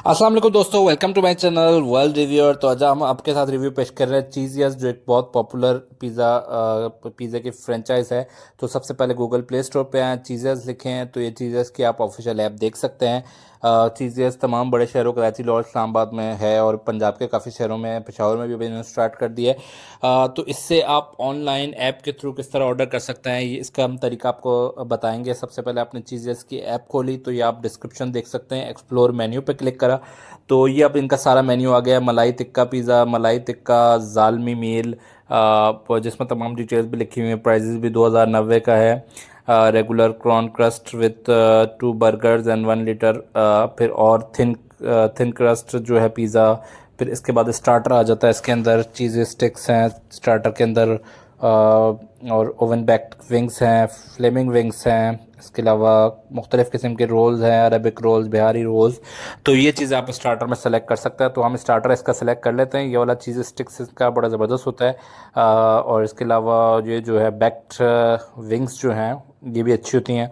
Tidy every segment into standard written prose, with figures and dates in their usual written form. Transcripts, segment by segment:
अस्सलाम वालेकुम दोस्तों, welcome to my channel world reviewer. तो आज हम आपके साथ रिव्यू पेश कर रहे हैं चीज़ियस, जो एक बहुत पॉपुलर पिज़्ज़ा की फ्रेंचाइज है। तो सबसे पहले गूगल प्ले स्टोर पे आए, चीज़ियस लिखें हैं तो ये चीज़ियस की आप ऑफिशियल ऐप देख सकते हैं। चीज़ियस तमाम बड़े शहरों, कराची, लाहौर, इस्लामाबाद में है और पंजाब के काफ़ी शहरों में, पेशावर में भी अभी इन्होंने स्टार्ट कर दिया है। तो इससे आप ऑनलाइन ऐप के थ्रू किस तरह ऑर्डर कर सकते हैं, ये इसका हम तरीका आपको बताएंगे। सबसे पहले आपने चीज़ियस की ऐप खोली तो ये आप डिस्क्रिप्शन देख सकते हैं, एक्सप्लोर मेन्यू पे क्लिक करा तो ये अब इनका सारा मेन्यू आ गया है। मलाई टिक्का पिज़्ज़ा, मलाई टिक्का ज़ालमी मील, जिसमें तमाम डिटेल्स भी लिखी हुई हैं। प्राइजेस भी 2090 का है। Regular crown crust with 2 burgers and 1 litre. फिर और थिन क्रस्ट जो है पिज़्ज़ा। फिर इसके बाद स्टार्टर आ जाता है, इसके अंदर चीज़ स्टिक्स हैं स्टार्टर के अंदर, और ओवन बेक्ड विंग्स हैं, फ्लेमिंग विंग्स हैं। इसके अलावा मुख्तलिफ़ किस्म के रोल्स हैं, अरबिक रोल्स, बिहारी रोल्स। तो ये चीज़ आप स्टार्टर में सेलेक्ट कर सकते हैं। तो हम स्टार्टर इसका सेलेक्ट कर लेते हैं। ये वाला चीज़ स्टिक्स इसका बड़ा ज़बरदस्त होता है। और इसके अलावा ये जो है बेक्ड विंग्स जो हैं ये भी अच्छी होती हैं।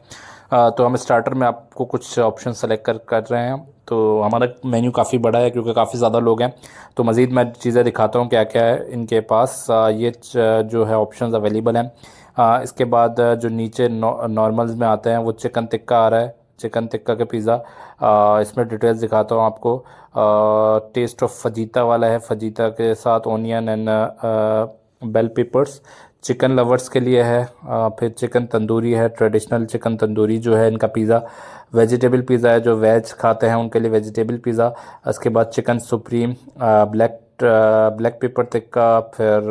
तो हम स्टार्टर में आपको कुछ ऑप्शन सेलेक्ट कर रहे हैं। तो हमारा मेन्यू काफ़ी बड़ा है क्योंकि काफ़ी ज़्यादा लोग हैं। तो मज़ीद मैं चीज़ें दिखाता हूँ क्या क्या है इनके पास। जो है ऑप्शंस अवेलेबल हैं। इसके बाद जो नीचे नॉर्मल्स में आते हैं वो चिकन टिक्का आ रहा है, चिकन टिक्का के पिज़्ज़ा। इसमें डिटेल्स दिखाता हूँ आपको। टेस्ट ऑफ फजीता वाला है, फजीता के साथ onion and bell peppers, chicken lovers के लिए है। फिर चिकन तंदूरी है, ट्रेडिशनल चिकन तंदूरी जो है इनका पिज़्ज़ा। वेजिटेबल पिज़्ज़ा है, जो वेज खाते हैं उनके लिए वेजिटेबल पिज़्ज़ा। इसके बाद chicken supreme, black pepper tikka. फिर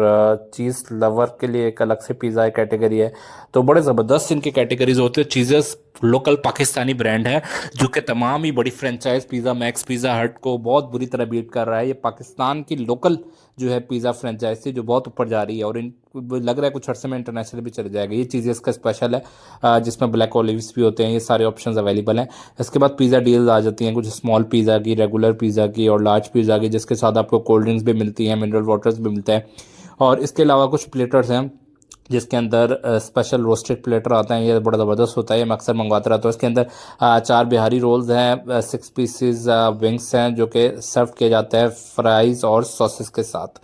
चीज़ लवर के लिए एक अलग से पिज़्ज़ा कैटेगरी है। तो बड़े ज़बरदस्त इनके कैटेगरीज होते हैं। चीज़ेस लोकल पाकिस्तानी ब्रांड है जो कि तमाम ही बड़ी फ्रेंचाइज पिज़्ज़ा मैक्स, पिज़्ज़ा हट को बहुत बुरी तरह बीट कर रहा है। ये पाकिस्तान की लोकल जो है पिज़्ज़ा फ्रेंचाइज थी जो बहुत ऊपर जा रही है और इन लग रहा है कुछ अर्से में इंटरनेशनल भी चले जाएगा। ये चीज़ इसका स्पेशल है, जिसमें ब्लैक ऑलिव्स भी होते हैं। ये सारे ऑप्शंस अवेलेबल हैं। इसके बाद पिज़्ज़ा डील्स आ जाती हैं, कुछ स्मॉल पिज़्ज़ा की, रेगुलर पिज़्ज़ा की और लार्ज पिज़्ज़ा की, जिसके साथ आपको कोल्ड ड्रिंक्स भी मिलती हैं, मिनरल वाटर्स भी मिलते हैं। और इसके अलावा कुछ प्लेटर्स हैं जिसके अंदर स्पेशल रोस्टेड प्लेटर आता है। ये बड़ा ज़बरदस्त होता है, ये मैं अक्सर मंगवाता रहता हूँ। इसके अंदर 4 बिहारी रोल्स हैं, 6 पीसेस विंग्स हैं जो कि सर्व किए जाते हैं फ्राइज़ और सॉसेस के साथ।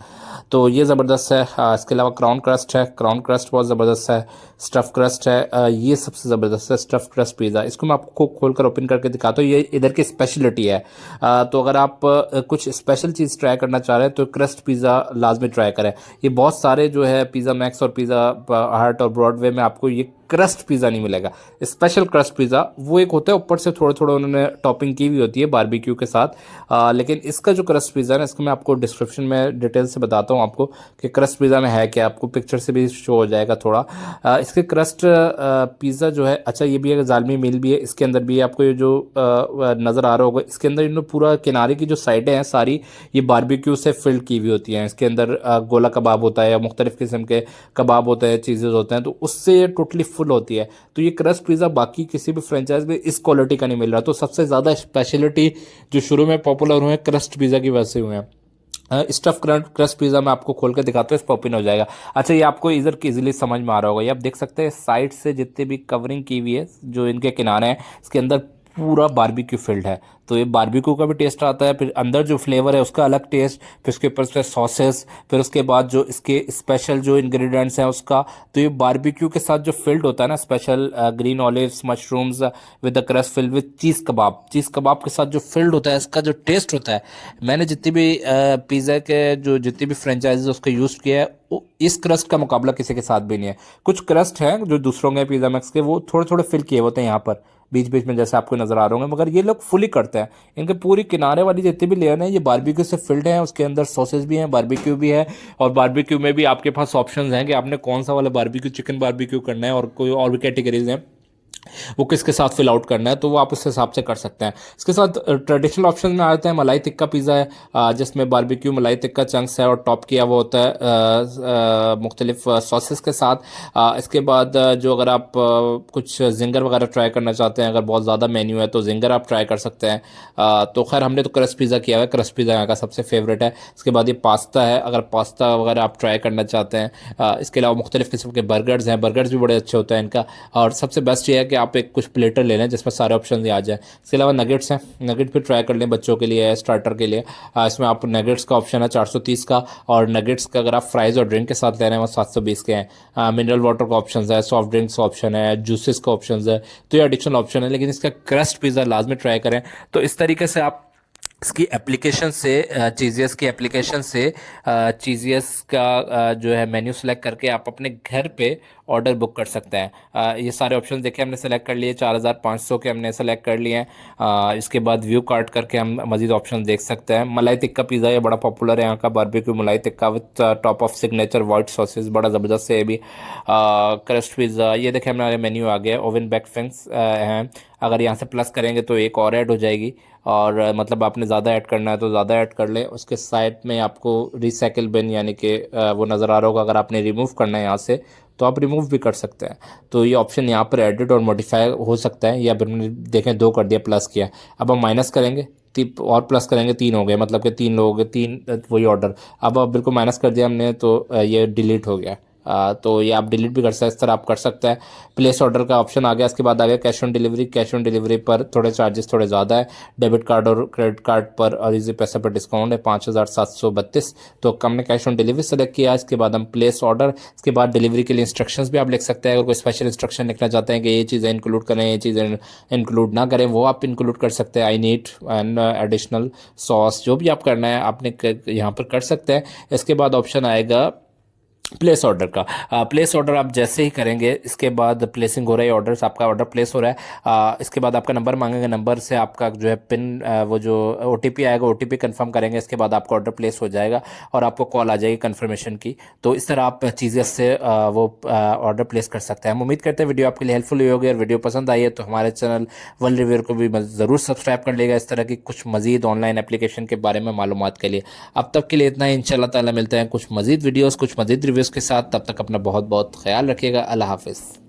तो ये ज़बरदस्त है। इसके अलावा क्राउन क्रस्ट है, क्राउन क्रस्ट बहुत ज़बरदस्त है। स्टफ़ क्रस्ट है, ये सबसे ज़बरदस्त है स्टफ़ क्रस्ट पिज़्ज़ा। इसको मैं आपको खोल कर ओपन करके दिखाता हूँ, ये इधर की स्पेशलिटी है। तो अगर आप कुछ स्पेशल चीज़ ट्राई करना चाह रहे हैं तो क्रस्ट पिज़्ज़ा लाजमी ट्राई करें। ये बहुत सारे जो है पिज़्ज़ा मैक्स और पिज़्ज़ा हट और ब्रॉडवे में आपको ये क्रस्ट पिज़्ज़ा नहीं मिलेगा। स्पेशल क्रस्ट पिज़्ज़ा वो एक होता है, ऊपर से थोड़ा थोड़ा उन्होंने टॉपिंग की हुई होती है बारबेक्यू के साथ। लेकिन इसका जो क्रस्ट पिज़्ज़ा है ना, इसको मैं आपको डिस्क्रिप्शन में डिटेल से बताता हूँ आपको कि क्रस्ट पिज़्ज़ा में है क्या। आपको पिक्चर से भी शो हो जाएगा थोड़ा। इसके क्रस्ट पिज़्ज़ा जो है, अच्छा ये भी है, ज़ालमी मील भी है इसके अंदर भी है। आपको ये जो नज़र आ रहा होगा इसके अंदर इन्होंने पूरा किनारे की जो साइडें हैं सारी ये बारबेक्यू से फिल्ड की हुई होती हैं। इसके अंदर गोला कबाब होता है या मुख्तलिफ़ किस्म के कबाब होते हैं, चीज़ें होते हैं, तो उससे ये टोटली फुल होती है। तो ये क्रस्ट पिज़्ज़ा बाकी किसी भी फ्रेंचाइज में इस क्वालिटी का नहीं मिल रहा। तो सबसे ज़्यादा स्पेशलिटी जो शुरू में पॉपुलर हुए हैं क्रस्ट पिज़्ज़ा की वजह से हुए हैं। स्टफ क्रस्ट पिज़्ज़ा मैं आपको खोल के दिखाता हूँ, इस पर ओपन हो जाएगा। अच्छा ये आपको इधर इजीली समझ में आ रहा होगा, ये आप देख सकते हैं साइड से जितने भी कवरिंग की हुई है जो इनके किनारे हैं, इसके अंदर पूरा बारबेक्यू फील्ड है। तो ये बारबेक्यू का भी टेस्ट आता है, फिर अंदर जो फ्लेवर है उसका अलग टेस्ट, फिर उसके ऊपर से सॉसेस, फिर उसके बाद जो इसके स्पेशल जो इंग्रेडिएंट्स हैं उसका। तो ये बारबेक्यू के साथ जो फिल्ड होता है ना, special green olives, mushrooms with the crust filled with cheese कबाब के साथ जो फिल्ड होता है, इसका जो टेस्ट होता है, मैंने जितनी भी पिज़्ज़ा के जो जितनी भी फ्रेंचाइजीज उसको यूज़ किया है इस क्रस्ट का मुकाबला किसी के साथ भी नहीं है। कुछ क्रस्ट हैं जो दूसरों के पिज़्ज़ा मैक्स के, वो थोड़े थोड़े फिल किए होते हैं यहाँ पर बीच बीच में, जैसे आपको नजर आ रहे होंगे, मगर ये लोग फुली करते हैं। इनके पूरी किनारे वाली जितनी भी लेयर हैं ये बारबेक्यू से फिल्ड हैं, उसके अंदर सॉसेस भी हैं, बारबेक्यू भी है। और बारबेक्यू में भी आपके पास ऑप्शंस हैं कि आपने कौन सा वाला बारबेक्यू, चिकन बारबेक्यू करना है और कोई और भी कैटेगरीज हैं वो किसके साथ फिल आउट करना है, तो वो आप उस हिसाब से कर सकते हैं। इसके साथ ट्रेडिशनल ऑप्शन में आते हैं मलाई टिक्का पिज़्ज़ा है, जिसमें बारबेक्यू मलाई टिक्का चंक्स है और टॉप किया हुआ होता है मुख्तलिफ सॉसेस के साथ। इसके बाद जो अगर आप कुछ जिंगर वगैरह ट्राई करना चाहते हैं, अगर बहुत ज़्यादा मेन्यू है तो जिंगर आप ट्राई कर सकते हैं। तो खैर हमने तो क्रस्ट पिज़्ज़ा किया हुआ है, क्रस्ट पिज़्ज़ा यहाँ का सबसे फेवरेट है। इसके बाद ये पास्ता है, अगर पास्ता वगैरह आप ट्राई करना चाहते हैं। इसके अलावा मुख्तलिफ किस्म के बर्गर्स हैं, बर्गर्स भी बड़े अच्छे होते हैं इनका। और सबसे बेस्ट ये है कि कि आप एक कुछ प्लेटर ले लें जिसमें सारे ऑप्शन ही आ जाए। इसके अलावा नगेट्स हैं, नगेट भी ट्राई कर लें बच्चों के लिए, स्टार्टर के लिए। इसमें आप नगेट्स का ऑप्शन है 430 का, और नगेट्स का अगर आप फ्राइज़ और ड्रिंक के साथ ले रहे हैं वो 720 के हैं। मिनरल वाटर का ऑप्शन है, सॉफ्ट ड्रिंक्स का ऑप्शन है, जूसेस का ऑप्शन है, तो ये एडिशनल ऑप्शन है। लेकिन इसका क्रस्ट पिज़्ज़ा लाजमी ट्राई करें। तो इस तरीके से आप इसकी एप्लीकेशन से, चीज़ियस की एप्लीकेशन से चीज़ियस का जो है मेन्यू सेलेक्ट करके आप अपने घर पे ऑर्डर बुक कर सकते हैं। ये सारे ऑप्शन देखे हमने सेलेक्ट कर लिए, 4500 के हमने सेलेक्ट कर लिए हैं। इसके बाद व्यू कार्ट करके हम मज़ीद ऑप्शन देख सकते हैं। मलाई टिक्का पिज़्ज़ा ये बड़ा पॉपुलर है यहाँ का, बारबेक्यू मलाई tikka with top of signature white sauces, बड़ा ज़बरदस्त है ये भी। क्रस्ट पिज़्ज़ा ये देखें हमारे मेन्यू आ गया। ओवन बेक फिंग्स हैं, अगर यहाँ से प्लस करेंगे तो एक और ऐड हो जाएगी, और मतलब आपने ज़्यादा ऐड करना है तो ज़्यादा ऐड कर लें। उसके साइड में आपको रिसाइकिल बिन यानी कि वो नज़र आ रहा होगा, अगर आपने रिमूव करना है यहाँ से तो आप रिमूव भी कर सकते हैं। तो ये ऑप्शन यहाँ पर एडिट और मॉडिफाई हो सकता है, या फिर हमने देखें 2 कर दिया, प्लस किया, अब हम माइनस करेंगे और प्लस करेंगे 3 हो गए, मतलब कि 3 लोग 3 वही ऑर्डर। अब बिल्कुल माइनस कर दिया हमने तो ये डिलीट हो गया। तो ये आप डिलीट भी कर सकते हैं, इस तरह आप कर सकते हैं। प्लेस ऑर्डर का ऑप्शन आ गया। इसके बाद आ गया cash on delivery. Cash on delivery पर थोड़े चार्जेस थोड़े ज़्यादा है। डेबिट कार्ड और क्रेडिट कार्ड पर और इजी पैसे पर डिस्काउंट है 5732। तो हमने कैश ऑन डिलीवरी सेलेक्ट किया। इसके बाद हम प्लेस ऑर्डर, इसके बाद डिलीवरी के लिए इंस्ट्रक्शंस भी आप लिख सकते हैं। अगर कोई स्पेशल इंस्ट्रक्शन लिखना चाहते हैं कि ये चीज़ें इंक्लूड करें, ये चीज़ें इंक्लूड ना करें, वो आप इंक्लूड कर सकते हैं। I need and additional sauce, जो भी आप करना है आपने यहाँ पर कर सकते हैं। इसके बाद ऑप्शन आएगा प्लेस ऑर्डर का। प्लेस ऑर्डर आप जैसे ही करेंगे, इसके बाद प्लेसिंग हो रहा है, ऑर्डर आपका ऑर्डर प्लेस हो रहा है। इसके बाद आपका नंबर मांगेंगे, नंबर से आपका जो है पिन, वो जो OTP आएगा, OTP कंफर्म करेंगे। इसके बाद आपका ऑर्डर प्लेस हो जाएगा और आपको कॉल आ जाएगी कंफर्मेशन की। तो इस तरह आप चीज़ें से वो ऑर्डर प्लेस कर सकते हैं। हम उम्मीद करते हैं वीडियो आपके लिए हेल्पफुल हुई होगी, और वीडियो पसंद आई है तो हमारे चैनल वर्ल्ड रिव्यूअर को भी ज़रूर सब्सक्राइब कर लेगा इस तरह की कुछ मज़ीद ऑनलाइन एप्लीकेशन के बारे में मालूमात के लिए। अब तक के लिए इतना ही, इंशाल्लाह ताला मिलते हैं कुछ मज़ीद वीडियोज़, कुछ मज़ीद रिव्यूज़ के साथ। तब तक अपना बहुत बहुत ख्याल रखिएगा। अल्लाह हाफ़िज़।